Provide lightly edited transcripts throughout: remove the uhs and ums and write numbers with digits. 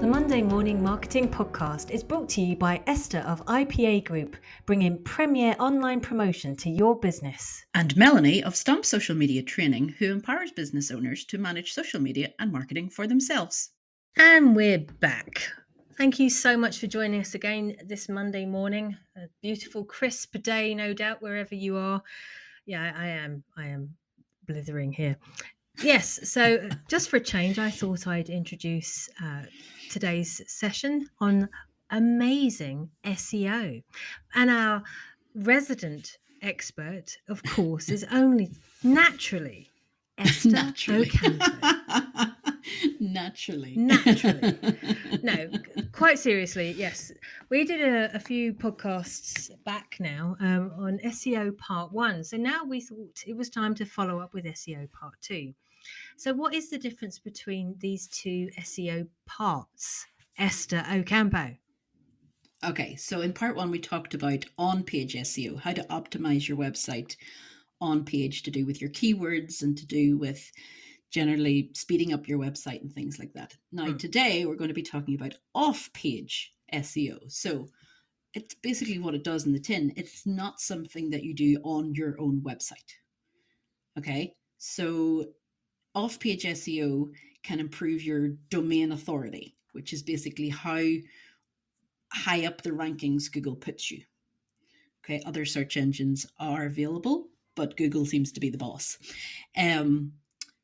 The Monday Morning Marketing Podcast is brought to you by Esther of IPA Group, bringing premier online promotion to your business. And Melanie of Stomp Social Media Training, who empowers business owners to manage social media and marketing for themselves. And we're back. Thank you so much for joining us again this Monday morning. A beautiful, crisp day, no doubt, wherever you are. Yeah, I am blithering here. Yes, so just for a change, I thought I'd introduce today's session on amazing SEO. And our resident expert, of course, is only naturally Esther Ocampo. Naturally. No, quite seriously, yes. We did a few podcasts back now on SEO Part 1. So now we thought it was time to follow up with SEO Part 2. So what is the difference between these two SEO parts, Esther Ocampo? Okay, so in part 1, we talked about on-page SEO, how to optimize your website on page to do with your keywords and to do with generally speeding up your website and things like that. Now, today we're going to be talking about off-page SEO. So it's basically what it does in the tin. It's not something that you do on your own website. Okay, so off-page SEO can improve your domain authority, which is basically how high up the rankings Google puts you. Okay, other search engines are available, but Google seems to be the boss.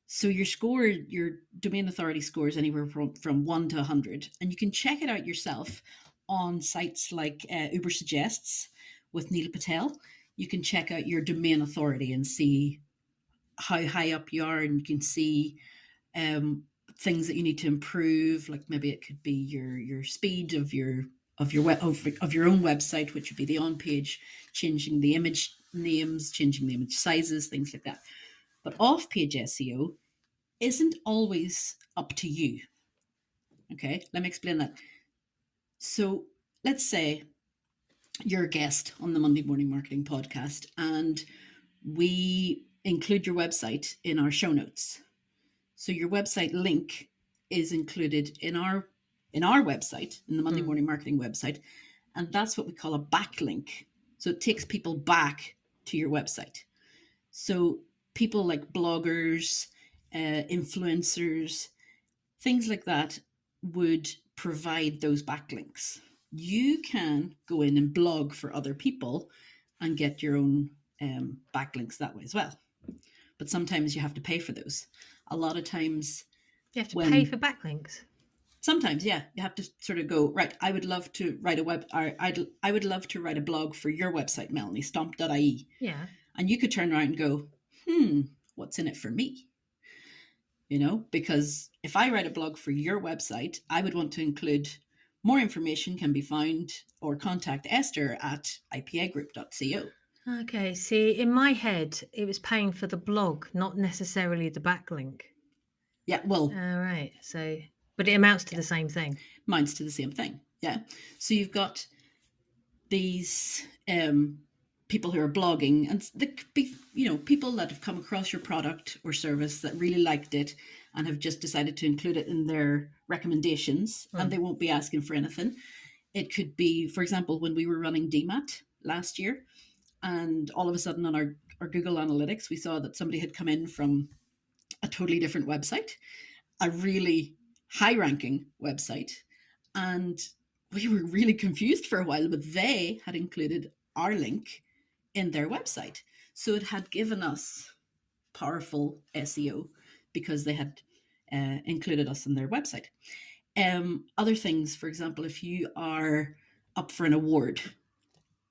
So your domain authority score is anywhere from 1 to 100, and you can check it out yourself on sites like Uber Suggests with Neil Patel. You can check out your domain authority and see how high up you are, and you can see things that you need to improve. Like maybe it could be your speed of your own website, which would be the on page, changing the image names, changing the image sizes, things like that. But off page SEO isn't always up to you. Okay, let me explain that. So let's say you're a guest on the Monday Morning Marketing Podcast, and we include your website in our show notes. So your website link is included in our website, in the Monday Morning Marketing website, and that's what we call a backlink. So it takes people back to your website. So people like bloggers, influencers, things like that would provide those backlinks. You can go in and blog for other people and get your own backlinks that way as well. But sometimes you have to pay for those. A lot of times you have to pay for backlinks. Sometimes, yeah, you have to sort of go, right, I would love to write I would love to write a blog for your website, Melanie, stomp.ie. Yeah. And you could turn around and go, what's in it for me? You know, because if I write a blog for your website, I would want to include more information can be found, or contact Esther at ipagroup.co. Okay, see, in my head, it was paying for the blog, not necessarily the backlink. Yeah, well. All right, so, but it amounts to the same thing. Amounts to the same thing, yeah. So you've got these people who are blogging, and they could be, people that have come across your product or service that really liked it and have just decided to include it in their recommendations, and they won't be asking for anything. It could be, for example, when we were running DMAT last year, and all of a sudden on our Google Analytics, we saw that somebody had come in from a totally different website, a really high-ranking website, and we were really confused for a while, but they had included our link in their website. So it had given us powerful SEO because they had included us in their website. Other things, for example, if you are up for an award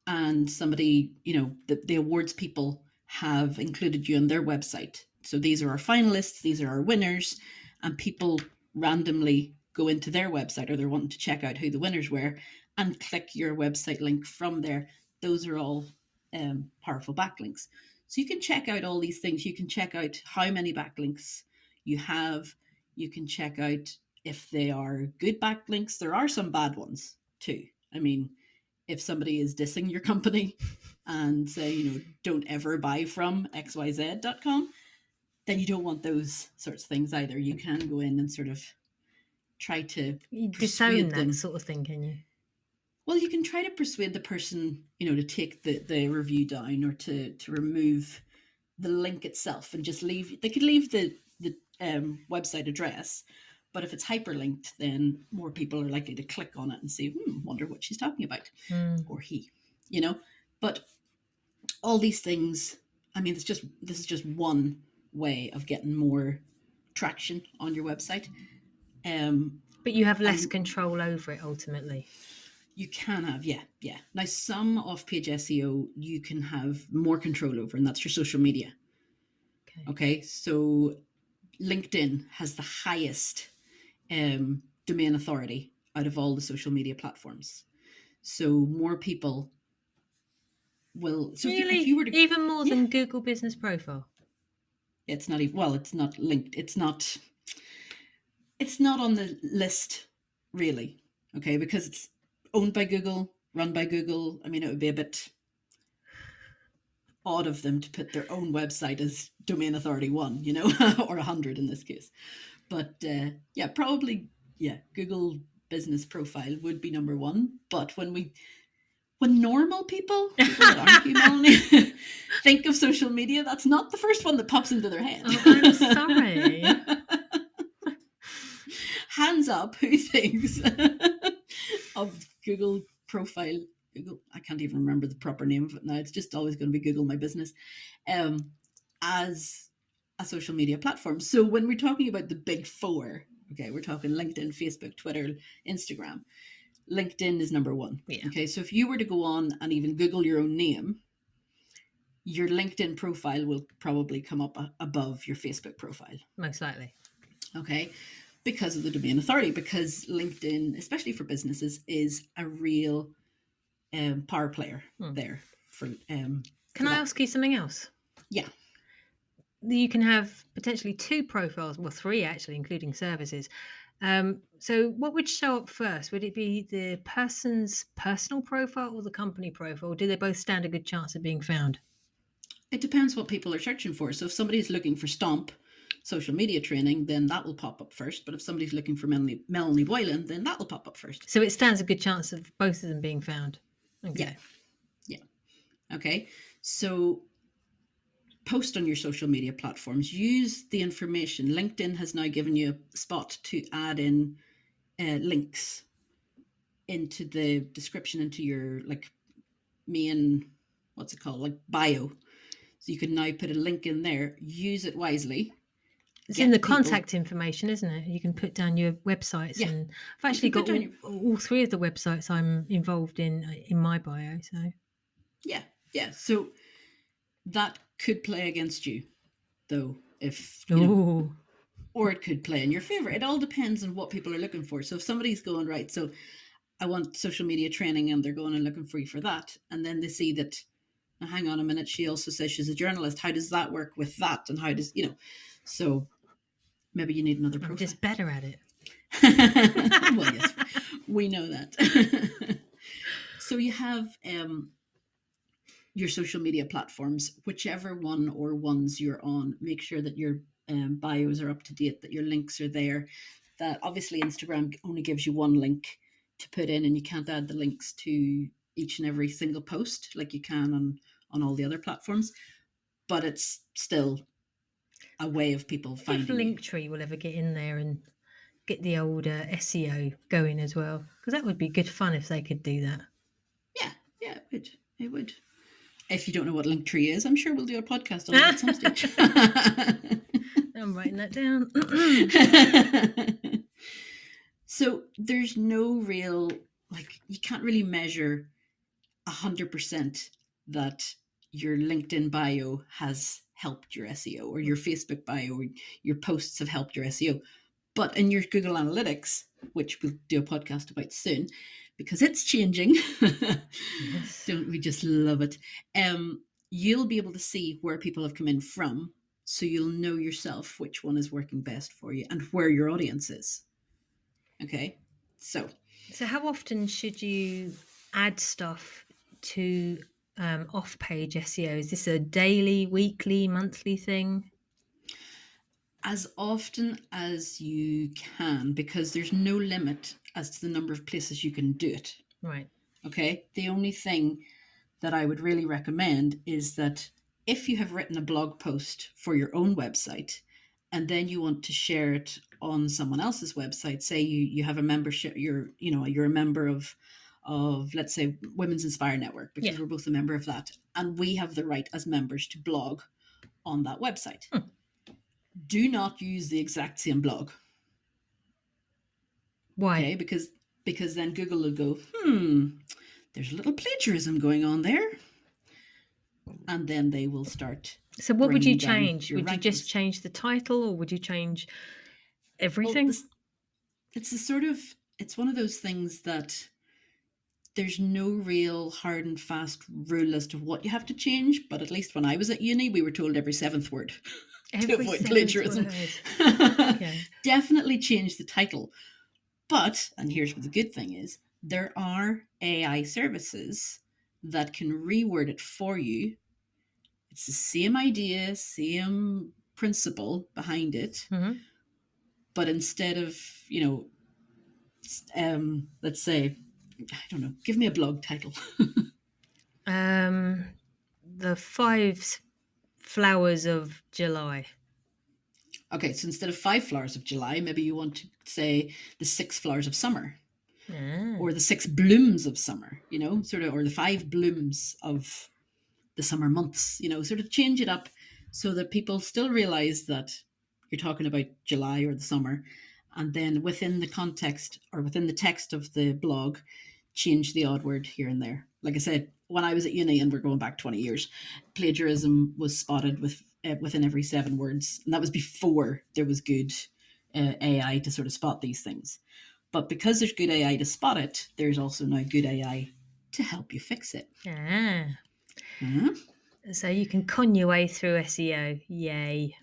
and somebody, the awards people have included you on their website. So these are our finalists, these are our winners, and people randomly go into their website, or they're wanting to check out who the winners were, and click your website link from there. Those are all powerful backlinks. So you can check out all these things. You can check out how many backlinks you have. You can check out if they are good backlinks. There are some bad ones too. I mean, if somebody is dissing your company and say, don't ever buy from xyz.com, then you don't want those sorts of things either. You can go in and sort of try to You disown persuade that them. sort of thing, can you? Well, you can try to persuade the person, to take the review down, or to remove the link itself and just leave. They could leave the website address, but if it's hyperlinked, then more people are likely to click on it and say, wonder what she's talking about, or he, But all these things, I mean, this is just one way of getting more traction on your website. But you have less control over it ultimately. You can have, yeah. Now, some off-page SEO you can have more control over, and that's your social media. Okay, so LinkedIn has the highest domain authority out of all the social media platforms. So more people will. So really, if you were to, even more than Google Business Profile. It's not even. Well, it's not linked. It's not on the list, really. Okay, because it's owned by Google, run by Google. I mean, it would be a bit odd of them to put their own website as domain authority 1, or 100 in this case. But probably, Google Business Profile would be number 1. But when normal people that aren't you, Melanie, think of social media, that's not the first one that pops into their head. Oh, I'm sorry. Hands up, who thinks of Google Profile? Google, I can't even remember the proper name of it now. It's just always going to be Google My Business, as a social media platform. So when we're talking about the big 4, okay, we're talking LinkedIn, Facebook, Twitter, Instagram. LinkedIn is number 1. Yeah. Okay, so if you were to go on and even Google your own name, your LinkedIn profile will probably come up above your Facebook profile. Most likely. Okay, because of the domain authority, because LinkedIn, especially for businesses, is a real power player there. Can I ask you something else? Yeah. You can have potentially 2 profiles, well, 3 actually, including services. So what would show up first? Would it be the person's personal profile or the company profile? Or do they both stand a good chance of being found? It depends what people are searching for. So if somebody's looking for Stomp social media training, then that will pop up first. But if somebody's looking for Melanie Boylan, then that will pop up first. So it stands a good chance of both of them being found. Okay. Yeah. Okay. So post on your social media platforms. Use the information. LinkedIn has now given you a spot to add in links into the description, into your main, what's it called, bio. So you can now put a link in there. Use it wisely. It's in the contact information, isn't it? You can put down your websites, and I've actually got all 3 of the websites I'm involved in my bio. So yeah. So that could play against you, though, if or it could play in your favor. It all depends on what people are looking for. So if somebody's going, right, so I want social media training, and they're going and looking for you for that, and then they see that, hang on a minute, she also says she's a journalist. How does that work with that? And how does, so maybe you need another profile. I'm just better at it. Well, yes, we know that. So you have your social media platforms, whichever one or ones you're on. Make sure that your bios are up to date, that your links are there. That obviously Instagram only gives you 1 link to put in, and you can't add the links to each and every single post like you can on all the other platforms. But it's still a way of people finding if Linktree will ever get in there and get the old SEO going as well, because that would be good fun if they could do that. Yeah, it would. If you don't know what Linktree is, I'm sure we'll do a podcast on it at some stage. I'm writing that down. So there's no real, you can't really measure 100% that your LinkedIn bio has helped your SEO, or your Facebook bio, or your posts have helped your SEO. But in your Google Analytics, which we'll do a podcast about soon, because it's changing, Yes. Don't we just love it? You'll be able to see where people have come in from, so you'll know yourself which one is working best for you and where your audience is. Okay, so So, how often should you add stuff to off-page SEO? Is this a daily, weekly, monthly thing? As often as you can, because there's no limit as to the number of places you can do it. Right. Okay. The only thing that I would really recommend is that if you have written a blog post for your own website and then you want to share it on someone else's website, say you have a membership, you're a member of let's say Women's Inspire Network, Yeah. because we're both a member of that, and we have the right as members to blog on that website. Hmm. Do not use the exact same blog. Why? Okay, because then Google will go, there's a little plagiarism going on there, and then they will start So, what would you bringing down change? your Would you just rankings. change the title, or would you change Well, everything? it's a sort of, it's one of those things that there's no real hard and fast rule as to what you have to change. But at least when I was at uni, we were told every seventh word to Every avoid seventh plagiarism. word. Okay. Definitely change the title. But, and here's what the good thing is, there are AI services that can reword it for you. It's the same idea, same principle behind it, Mm-hmm. but instead of, let's say, I don't know, give me a blog title. The five flowers of July. Okay, so instead of 5 flowers of July, maybe you want to say the 6 flowers of summer, Ah. or the 6 blooms of summer, sort of, or the 5 blooms of the summer months, sort of change it up so that people still realize that you're talking about July or the summer. And then within the context or within the text of the blog, change the odd word here and there. Like I said, when I was at uni, and we're going back 20 years, plagiarism was spotted within every 7 words. And that was before there was good AI to sort of spot these things. But because there's good AI to spot it, there's also now good AI to help you fix it. Ah. Mhm. So you can con your way through SEO. Yay.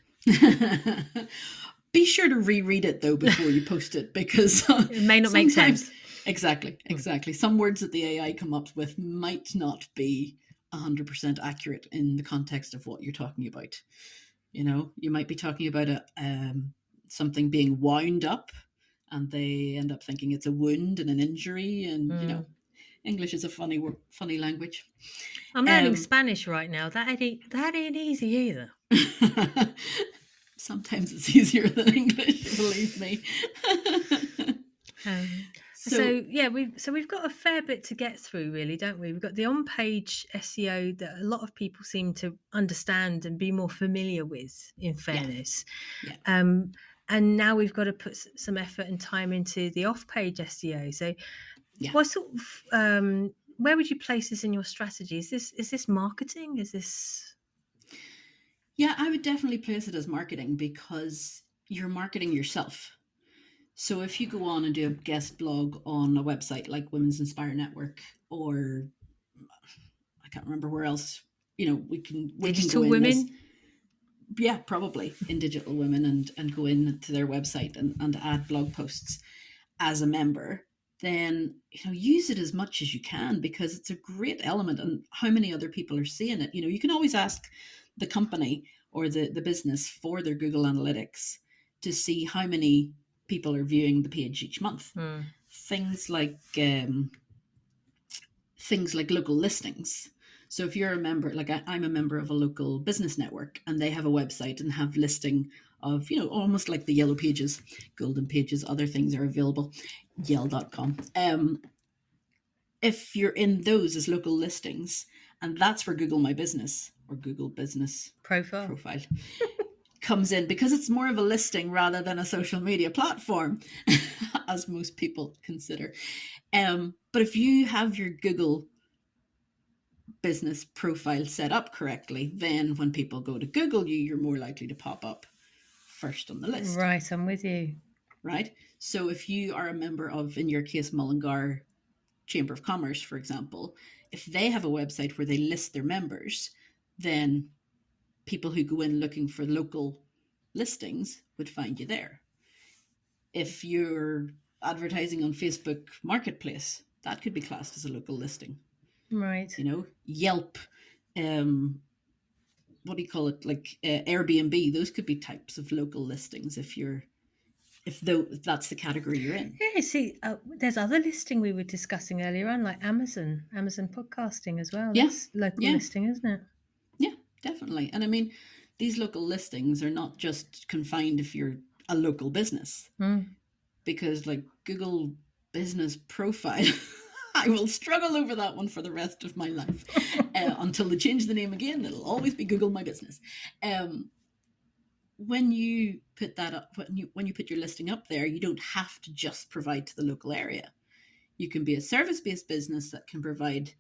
Be sure to reread it though before you post it, because It may not make sometimes, sense. exactly, some words that the AI come up with might not be 100% accurate in the context of what you're talking about. You might be talking about something being wound up, and they end up thinking it's a wound and an injury, and English is a funny language. I'm learning Um, Spanish right now. That ain't easy either. Sometimes it's easier than English, believe me. So, We've got a fair bit to get through, really, don't we? We've got the on-page SEO that a lot of people seem to understand and be more familiar with, in yeah, fairness. yeah, And now we've got to put some effort and time into the off-page SEO. So, yeah. what sort of where would you place this in your strategy? Is this marketing? Is this Yeah, I would definitely place it as marketing, because you're marketing yourself. So if you go on and do a guest blog on a website like Women's Inspire Network, or I can't remember where else, we can go digital in as, women? yeah, probably in Digital Women, and go in to their website and add blog posts as a member. Then use it as much as you can, because it's a great element, and how many other people are seeing it. You can always ask the company or the business for their Google Analytics to see how many people are viewing the page each month. Hmm. Things like local listings. So if you're a member, like I'm a member of a local business network, and they have a website and have listing of, almost like the yellow pages, golden pages, other things are available, yell.com. If you're in those as local listings, and that's where Google My Business or Google Business Profile. Profile comes in, because it's more of a listing rather than a social media platform, as most people consider. But if you have your Google Business profile set up correctly, then when people go to Google you, you're more likely to pop up first on the list, Right, I'm with you. right? So if you are a member of, in your case, Mullingar Chamber of Commerce, for example, if they have a website where they list their members, then people who go in looking for local listings would find you there. If you're advertising on Facebook Marketplace, that could be classed as a local listing. Right. Yelp, what do you call it? Like Airbnb, those could be types of local listings if that's the category you're in. Yeah, see, there's other listing we were discussing earlier on, like Amazon podcasting as well. Yeah, That's local yeah, listing, isn't it? yeah, definitely. And I mean, these local listings are not just confined if you're a local business, because like Google Business Profile, I will struggle over that one for the rest of my life until they change the name again. It'll always be Google My Business. When you put that up, when you put your listing up there, you don't have to just provide to the local area. You can be a service-based business that can provide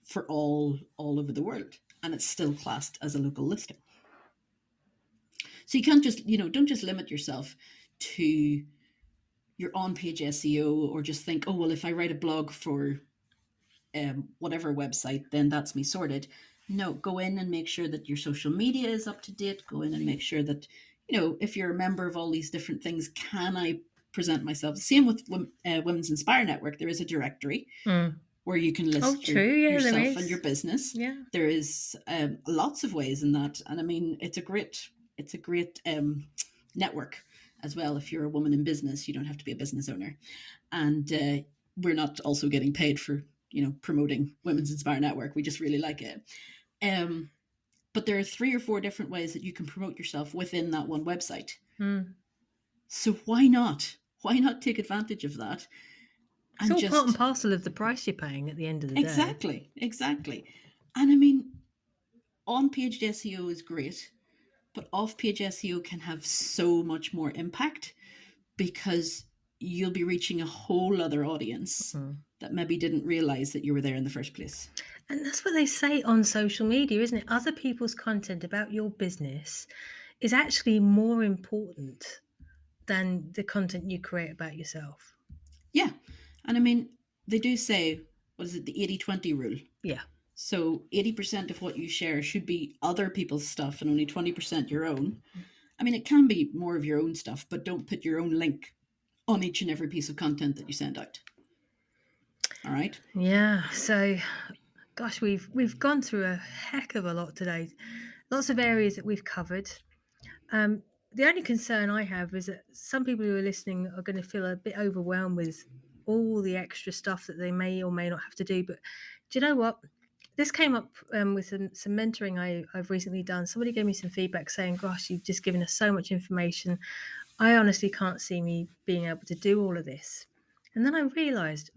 for all over the world, and it's still classed as a local listing. So you can't just, don't just limit yourself to your on-page SEO, or just think, oh, well, if I write a blog for whatever website, then that's me sorted. No, go in and make sure that your social media is up to date. Go in and make sure that, if you're a member of all these different things, can I present myself? Same with Women's Inspire Network. There is a directory where you can list yourself and your business. Yeah. There is lots of ways in that. And I mean, it's a great network as well. If you're a woman in business, you don't have to be a business owner. And we're not also getting paid for promoting Women's Inspire Network. We just really like it. But there are 3 or 4 different ways that you can promote yourself within that one website. So why not? Why not take advantage of that? It's all part and parcel of the price you're paying at the end of the day. Exactly. And I mean, on-page SEO is great, but off-page SEO can have so much more impact, because you'll be reaching a whole other audience that maybe didn't realize that you were there in the first place. And that's what they say on social media, isn't it? Other people's content about your business is actually more important than the content you create about yourself. Yeah. And I mean, they do say, what is it, the 80-20 rule? Yeah. So 80% of what you share should be other people's stuff and only 20% your own. I mean, it can be more of your own stuff, but don't put your own link on each and every piece of content that you send out. All right? Yeah. So, gosh, we've gone through a heck of a lot today. Lots of areas that we've covered. The only concern I have is that some people who are listening are going to feel a bit overwhelmed with all the extra stuff that they may or may not have to do. But do you know what? This came up with some mentoring I've recently done. Somebody gave me some feedback saying, gosh, you've just given us so much information. I honestly can't see me being able to do all of this. And then I realized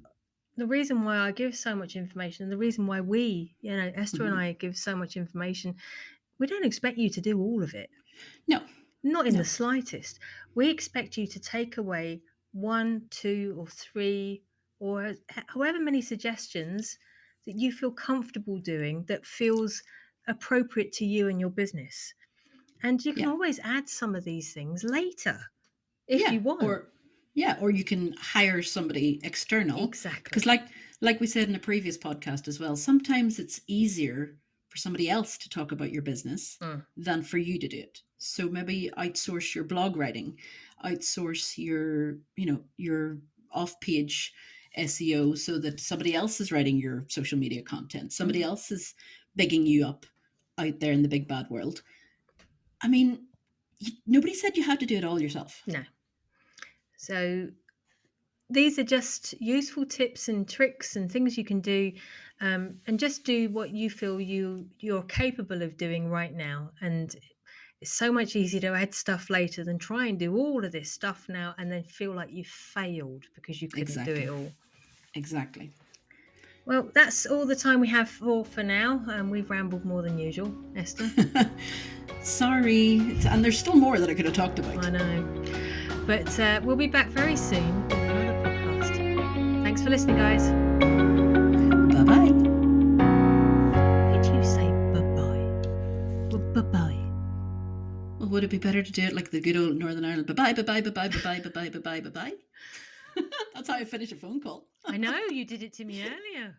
the reason why I give so much information, the reason why we, Esther and I give so much information, we don't expect you to do all of it. No. Not in the slightest. We expect you to take away 1, 2, or 3, or however many suggestions that you feel comfortable doing that feels appropriate to you and your business. And you can always add some of these things later if you want. Or you can hire somebody external. Exactly. Because like we said in a previous podcast as well, sometimes it's easier for somebody else to talk about your business than for you to do it. So maybe outsource your blog writing, outsource your off-page SEO so that somebody else is writing your social media content. Somebody else is bigging you up out there in the big bad world. I mean, nobody said you had to do it all yourself. No. So these are just useful tips and tricks and things you can do, and just do what you feel you're capable of doing right now. And it's so much easier to add stuff later than try and do all of this stuff now and then feel like you failed because you couldn't do it all. Exactly. Well, that's all the time we have for now. We've rambled more than usual, Esther. Sorry. And there's still more that I could have talked about. I know. But we'll be back very soon with another podcast. Thanks for listening, guys. Bye-bye. Why do you say bye-bye? Well, bye-bye. Well, would it be better to do it like the good old Northern Ireland? Bye-bye, bye-bye, bye-bye, bye-bye, bye-bye, bye-bye, bye-bye. That's how I finish a phone call. I know, you did it to me earlier.